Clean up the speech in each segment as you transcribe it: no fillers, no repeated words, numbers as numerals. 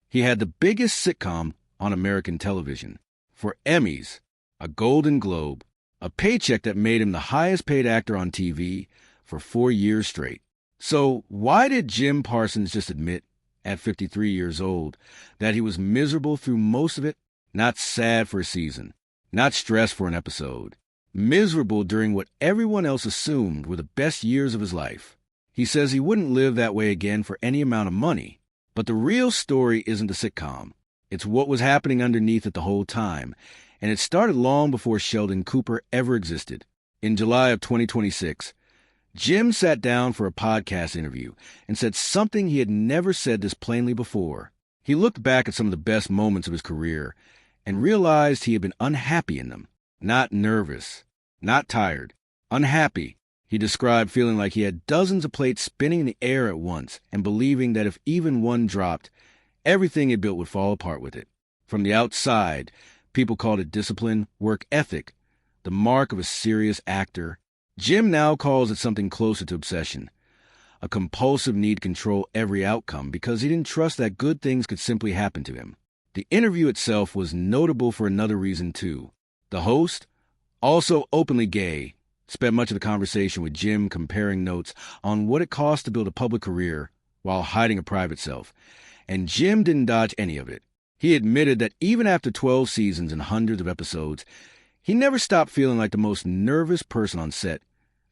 He had the biggest sitcom on American television, 4 Emmys, a Golden Globe, a paycheck that made him the highest paid actor on TV for 4 years straight. So why did Jim Parsons just admit, at 53 years old, that he was miserable through most of it? Not sad for a season, not stressed for an episode. Miserable during what everyone else assumed were the best years of his life. He says he wouldn't live that way again for any amount of money. But the real story isn't the sitcom. It's what was happening underneath it the whole time, and it started long before Sheldon Cooper ever existed. In July of 2026, Jim sat down for a podcast interview and said something he had never said this plainly before. He looked back at some of the best moments of his career and realized he had been unhappy in them. Not nervous, not tired, unhappy. He described feeling like he had dozens of plates spinning in the air at once and believing that if even one dropped, everything he built would fall apart with it. From the outside, people called it discipline, work ethic, the mark of a serious actor. Jim now calls it something closer to obsession, a compulsive need to control every outcome because he didn't trust that good things could simply happen to him. The interview itself was notable for another reason, too. The host, also openly gay, spent much of the conversation with Jim comparing notes on what it cost to build a public career while hiding a private self, and Jim didn't dodge any of it. He admitted that even after 12 seasons and hundreds of episodes, he never stopped feeling like the most nervous person on set,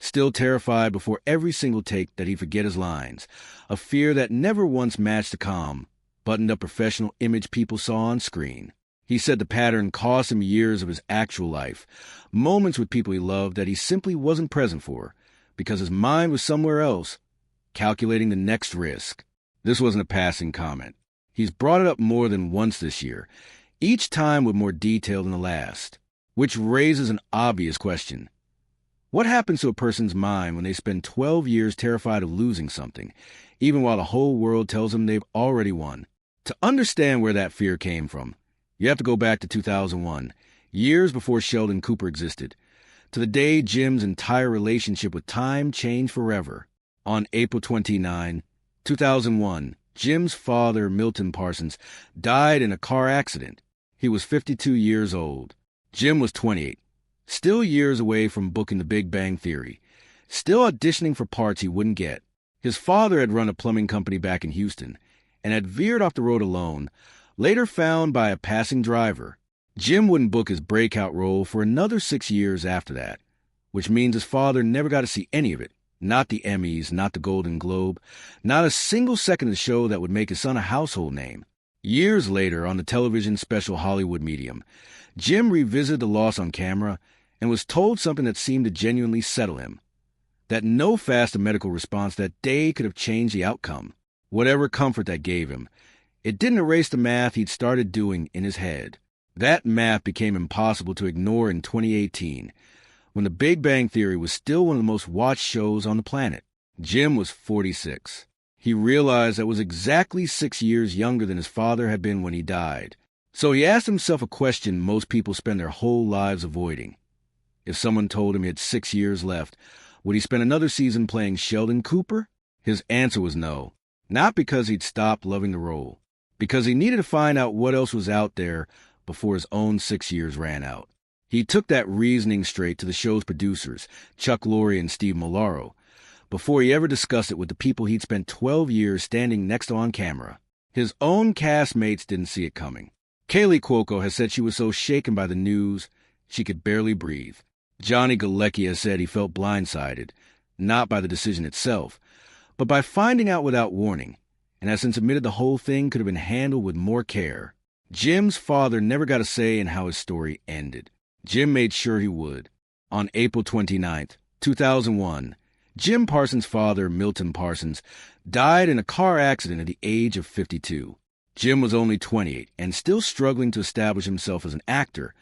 still terrified before every single take that he'd forget his lines, a fear that never once matched the calm, buttoned-up professional image people saw on screen. He said the pattern cost him years of his actual life, moments with people he loved that he simply wasn't present for, because his mind was somewhere else, calculating the next risk. This wasn't a passing comment. He's brought it up more than once this year, each time with more detail than the last, which raises an obvious question. What happens to a person's mind when they spend 12 years terrified of losing something, even while the whole world tells them they've already won? To understand where that fear came from, you have to go back to 2001, years before Sheldon Cooper existed, to the day Jim's entire relationship with time changed forever. On April 29, 2001, Jim's father, Milton Parsons, died in a car accident. He was 52 years old. Jim was 28, still years away from booking The Big Bang Theory, still auditioning for parts he wouldn't get. His father had run a plumbing company back in Houston and had veered off the road alone, later found by a passing driver. Jim wouldn't book his breakout role for another 6 years after that, which means his father never got to see any of it. Not the Emmys, not the Golden Globe, not a single second of the show that would make his son a household name. Years later, on the television special Hollywood Medium, Jim revisited the loss on camera and was told something that seemed to genuinely settle him. That no fast medical response that day could have changed the outcome. Whatever comfort that gave him, it didn't erase the math he'd started doing in his head. That math became impossible to ignore in 2018, when The Big Bang Theory was still one of the most watched shows on the planet. Jim was 46. He realized that was exactly 6 years younger than his father had been when he died. So he asked himself a question most people spend their whole lives avoiding. If someone told him he had 6 years left, would he spend another season playing Sheldon Cooper? His answer was no. Not because he'd stopped loving the role, because he needed to find out what else was out there before his own 6 years ran out. He took that reasoning straight to the show's producers, Chuck Lorre and Steve Molaro, before he ever discussed it with the people he'd spent 12 years standing next to on camera. His own castmates didn't see it coming. Kaylee Cuoco has said she was so shaken by the news, she could barely breathe. Johnny Galecki has said he felt blindsided, not by the decision itself, but by finding out without warning, and has since admitted the whole thing could have been handled with more care. Jim's father never got a say in how his story ended. Jim made sure he would. On April 29, 2001, Jim Parsons' father, Milton Parsons, died in a car accident at the age of 52. Jim was only 28 and still struggling to establish himself as an actor,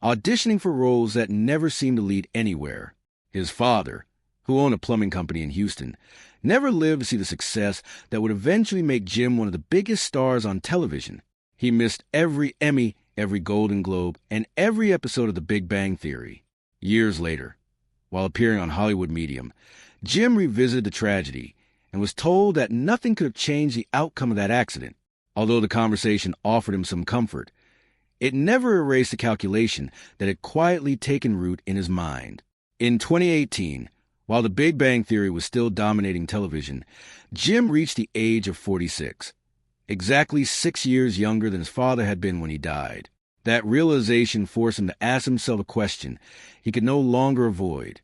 auditioning for roles that never seemed to lead anywhere. His father, who owned a plumbing company in Houston, never lived to see the success that would eventually make Jim one of the biggest stars on television. He missed every Emmy, every Golden Globe, and every episode of The Big Bang Theory. Years later, while appearing on Hollywood Medium, Jim revisited the tragedy and was told that nothing could have changed the outcome of that accident. Although the conversation offered him some comfort, it never erased the calculation that had quietly taken root in his mind. In 2018, while The Big Bang Theory was still dominating television, Jim reached the age of 46, exactly 6 years younger than his father had been when he died. That realization forced him to ask himself a question he could no longer avoid.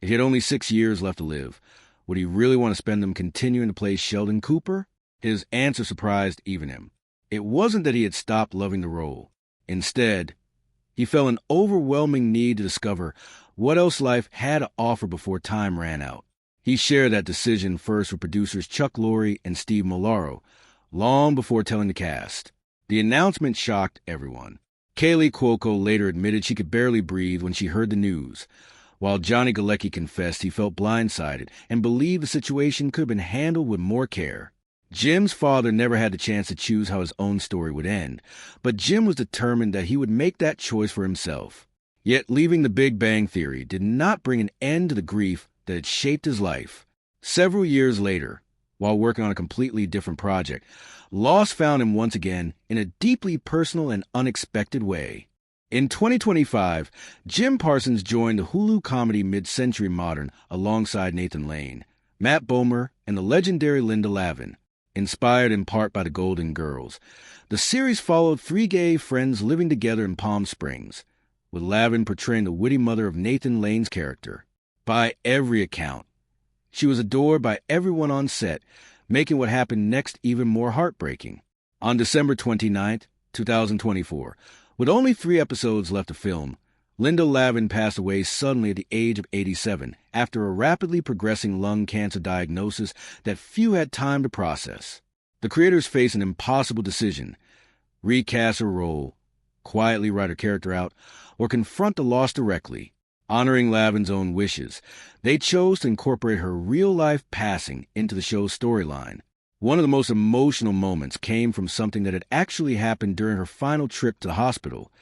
If he had only 6 years left to live, would he really want to spend them continuing to play Sheldon Cooper? His answer surprised even him. It wasn't that he had stopped loving the role. Instead, he felt an overwhelming need to discover what else life had to offer before time ran out. He shared that decision first with producers Chuck Lorre and Steve Molaro, long before telling the cast. The announcement shocked everyone. Kaylee Cuoco later admitted she could barely breathe when she heard the news, while Johnny Galecki confessed he felt blindsided and believed the situation could have been handled with more care. Jim's father never had the chance to choose how his own story would end, but Jim was determined that he would make that choice for himself. Yet leaving The Big Bang Theory did not bring an end to the grief that had shaped his life. Several years later, while working on a completely different project, loss found him once again in a deeply personal and unexpected way. In 2025, Jim Parsons joined the Hulu comedy Mid-Century Modern alongside Nathan Lane, Matt Bomer, and the legendary Linda Lavin. Inspired in part by the Golden Girls, the series followed three gay friends living together in Palm Springs, with Lavin portraying the witty mother of Nathan Lane's character. By every account, she was adored by everyone on set, making what happened next even more heartbreaking. On December 29, 2024, with only 3 episodes left to film, Linda Lavin passed away suddenly at the age of 87 after a rapidly progressing lung cancer diagnosis that few had time to process. The creators faced an impossible decision: recast her role, quietly write her character out, or confront the loss directly. Honoring Lavin's own wishes, they chose to incorporate her real-life passing into the show's storyline. One of the most emotional moments came from something that had actually happened during her final trip to the hospital,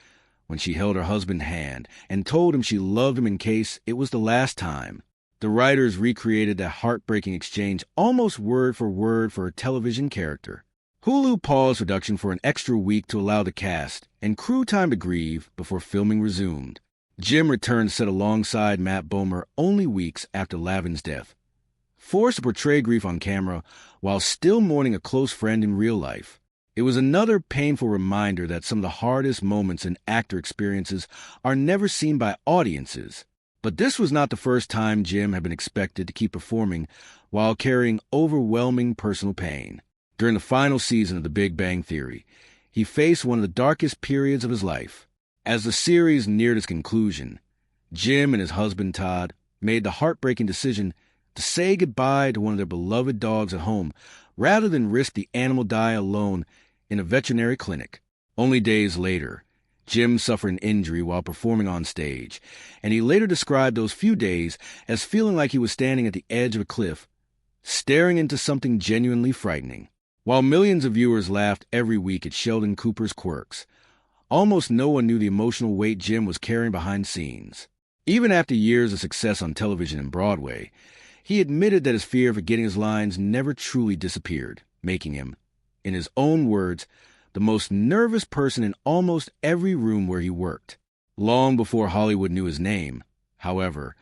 when she held her husband's hand and told him she loved him in case it was the last time. The writers recreated that heartbreaking exchange almost word for her television character. Hulu paused production for an extra week to allow the cast and crew time to grieve before filming resumed. Jim returned to set alongside Matt Bomer only weeks after Lavin's death, forced to portray grief on camera while still mourning a close friend in real life. It was another painful reminder that some of the hardest moments in actor experiences are never seen by audiences. But this was not the first time Jim had been expected to keep performing while carrying overwhelming personal pain. During the final season of The Big Bang Theory, he faced one of the darkest periods of his life. As the series neared its conclusion, Jim and his husband Todd made the heartbreaking decision to say goodbye to one of their beloved dogs at home rather than risk the animal die alone in a veterinary clinic. Only days later, Jim suffered an injury while performing on stage, and he later described those few days as feeling like he was standing at the edge of a cliff, staring into something genuinely frightening. While millions of viewers laughed every week at Sheldon Cooper's quirks, almost no one knew the emotional weight Jim was carrying behind scenes. Even after years of success on television and Broadway, he admitted that his fear of forgetting his lines never truly disappeared, making him, in his own words, the most nervous person in almost every room where he worked. Long before Hollywood knew his name, however,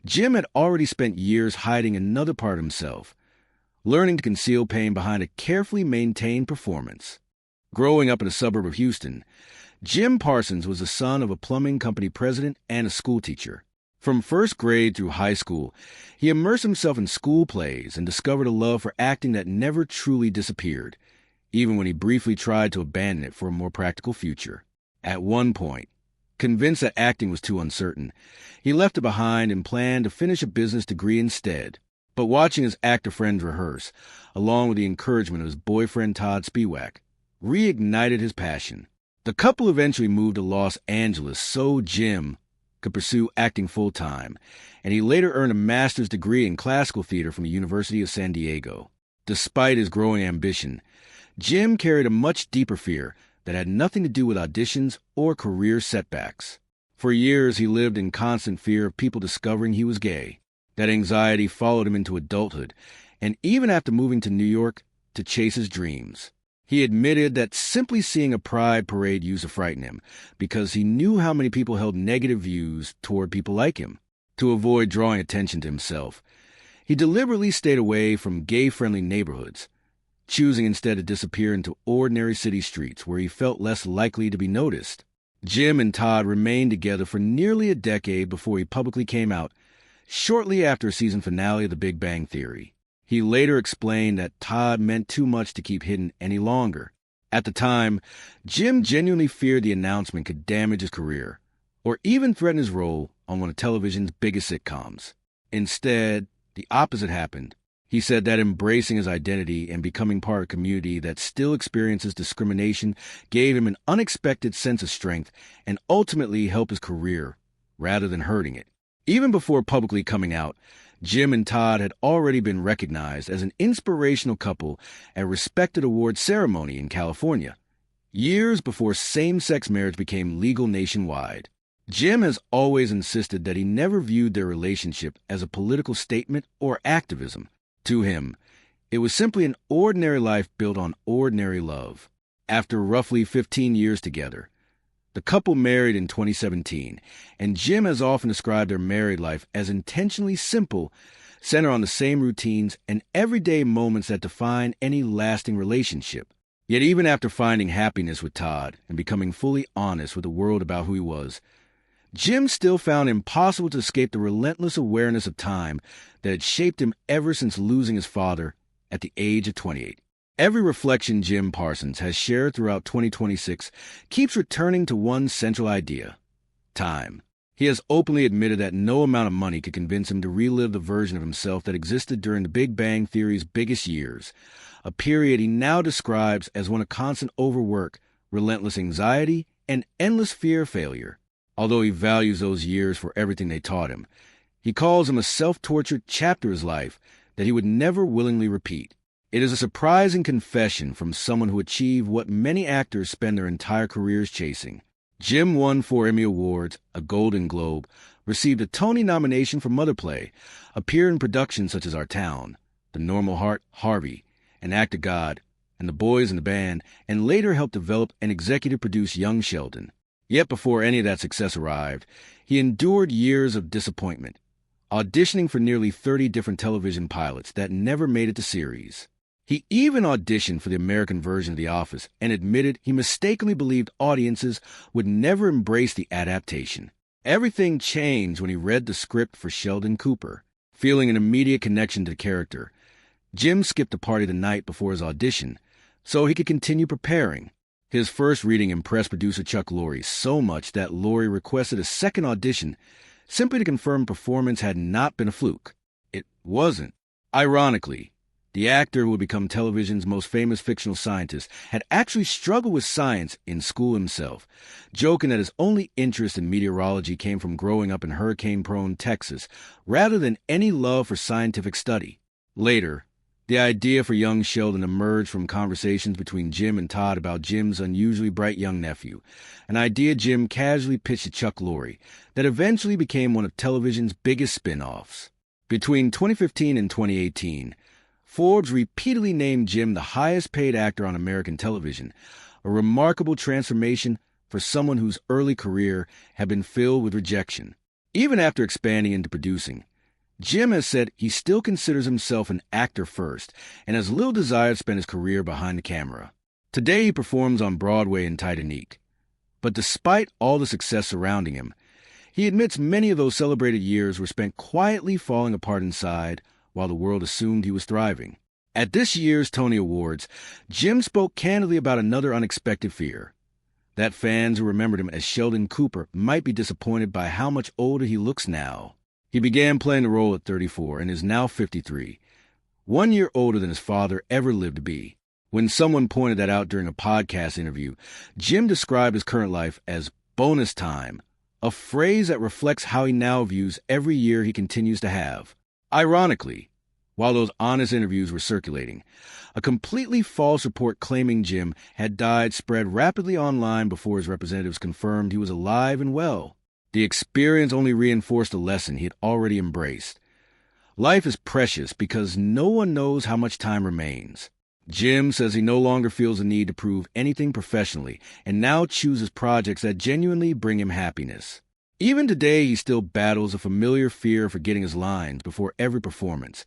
Jim had already spent years hiding another part of himself, learning to conceal pain behind a carefully maintained performance. Growing up in a suburb of Houston, Jim Parsons was the son of a plumbing company president and a schoolteacher. From first grade through high school, he immersed himself in school plays and discovered a love for acting that never truly disappeared, even when he briefly tried to abandon it for a more practical future. At one point, convinced that acting was too uncertain, he left it behind and planned to finish a business degree instead. But watching his actor friends rehearse, along with the encouragement of his boyfriend Todd Spiewak, reignited his passion. The couple eventually moved to Los Angeles so Jim could pursue acting full-time, and he later earned a master's degree in classical theater from the University of San Diego. Despite his growing ambition, Jim carried a much deeper fear that had nothing to do with auditions or career setbacks. For years, he lived in constant fear of people discovering he was gay. That anxiety followed him into adulthood, and even after moving to New York to chase his dreams. He admitted that simply seeing a pride parade used to frighten him because he knew how many people held negative views toward people like him. To avoid drawing attention to himself, he deliberately stayed away from gay-friendly neighborhoods, choosing instead to disappear into ordinary city streets where he felt less likely to be noticed. Jim and Todd remained together for nearly a decade before he publicly came out, shortly after a season finale of The Big Bang Theory. He later explained that Todd meant too much to keep hidden any longer. At the time, Jim genuinely feared the announcement could damage his career, or even threaten his role on one of television's biggest sitcoms. Instead, the opposite happened. He said that embracing his identity and becoming part of a community that still experiences discrimination gave him an unexpected sense of strength and ultimately helped his career, rather than hurting it. Even before publicly coming out, Jim and Todd had already been recognized as an inspirational couple at a respected awards ceremony in California, years before same-sex marriage became legal nationwide. Jim has always insisted that he never viewed their relationship as a political statement or activism. To him, it was simply an ordinary life built on ordinary love. After roughly 15 years together, the couple married in 2017, and Jim has often described their married life as intentionally simple, centered on the same routines and everyday moments that define any lasting relationship. Yet even after finding happiness with Todd and becoming fully honest with the world about who he was, Jim still found it impossible to escape the relentless awareness of time that had shaped him ever since losing his father at the age of 28. Every reflection Jim Parsons has shared throughout 2026 keeps returning to one central idea: time. He has openly admitted that no amount of money could convince him to relive the version of himself that existed during the Big Bang Theory's biggest years, a period he now describes as one of constant overwork, relentless anxiety, and endless fear of failure. Although he values those years for everything they taught him, he calls them a self-tortured chapter of his life that he would never willingly repeat. It is a surprising confession from someone who achieved what many actors spend their entire careers chasing. Jim won 4 Emmy Awards, a Golden Globe, received a Tony nomination for Mother Play, appeared in productions such as Our Town, The Normal Heart, Harvey, An Act of God, and The Boys in the Band, and later helped develop and executive produce Young Sheldon. Yet before any of that success arrived, he endured years of disappointment, auditioning for nearly 30 different television pilots that never made it to series. He even auditioned for the American version of The Office and admitted he mistakenly believed audiences would never embrace the adaptation. Everything changed when he read the script for Sheldon Cooper. Feeling an immediate connection to the character, Jim skipped a party the night before his audition so he could continue preparing. His first reading impressed producer Chuck Lorre so much that Lorre requested a second audition simply to confirm performance had not been a fluke. It wasn't. Ironically, the actor who would become television's most famous fictional scientist had actually struggled with science in school himself, joking that his only interest in meteorology came from growing up in hurricane-prone Texas rather than any love for scientific study. Later, the idea for Young Sheldon emerged from conversations between Jim and Todd about Jim's unusually bright young nephew, an idea Jim casually pitched to Chuck Lorre that eventually became one of television's biggest spin-offs. Between 2015 and 2018, Forbes repeatedly named Jim the highest-paid actor on American television, a remarkable transformation for someone whose early career had been filled with rejection. Even after expanding into producing, Jim has said he still considers himself an actor first and has little desire to spend his career behind the camera. Today he performs on Broadway in Titanic. But despite all the success surrounding him, he admits many of those celebrated years were spent quietly falling apart inside while the world assumed he was thriving. At this year's Tony Awards, Jim spoke candidly about another unexpected fear: that fans who remembered him as Sheldon Cooper might be disappointed by how much older he looks now. He began playing the role at 34 and is now 53, 1 year older than his father ever lived to be. When someone pointed that out during a podcast interview, Jim described his current life as bonus time, a phrase that reflects how he now views every year he continues to have. Ironically, while those honest interviews were circulating, a completely false report claiming Jim had died spread rapidly online before his representatives confirmed he was alive and well. The experience only reinforced a lesson he had already embraced. Life is precious because no one knows how much time remains. Jim says he no longer feels the need to prove anything professionally and now chooses projects that genuinely bring him happiness. Even today, he still battles a familiar fear of forgetting his lines before every performance,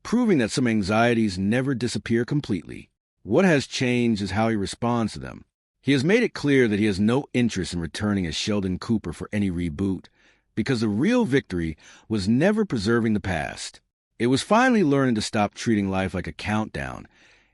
proving that some anxieties never disappear completely. What has changed is how he responds to them. He has made it clear that he has no interest in returning as Sheldon Cooper for any reboot, because the real victory was never preserving the past. It was finally learning to stop treating life like a countdown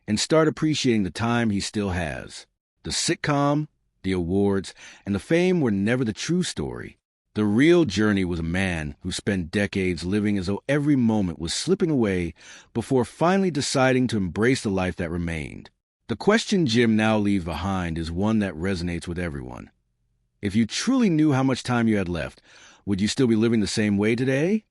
and start appreciating the time he still has. The sitcom, the awards, and the fame were never the true story. The real journey was a man who spent decades living as though every moment was slipping away before finally deciding to embrace the life that remained. The question Jim now leaves behind is one that resonates with everyone. If you truly knew how much time you had left, would you still be living the same way today?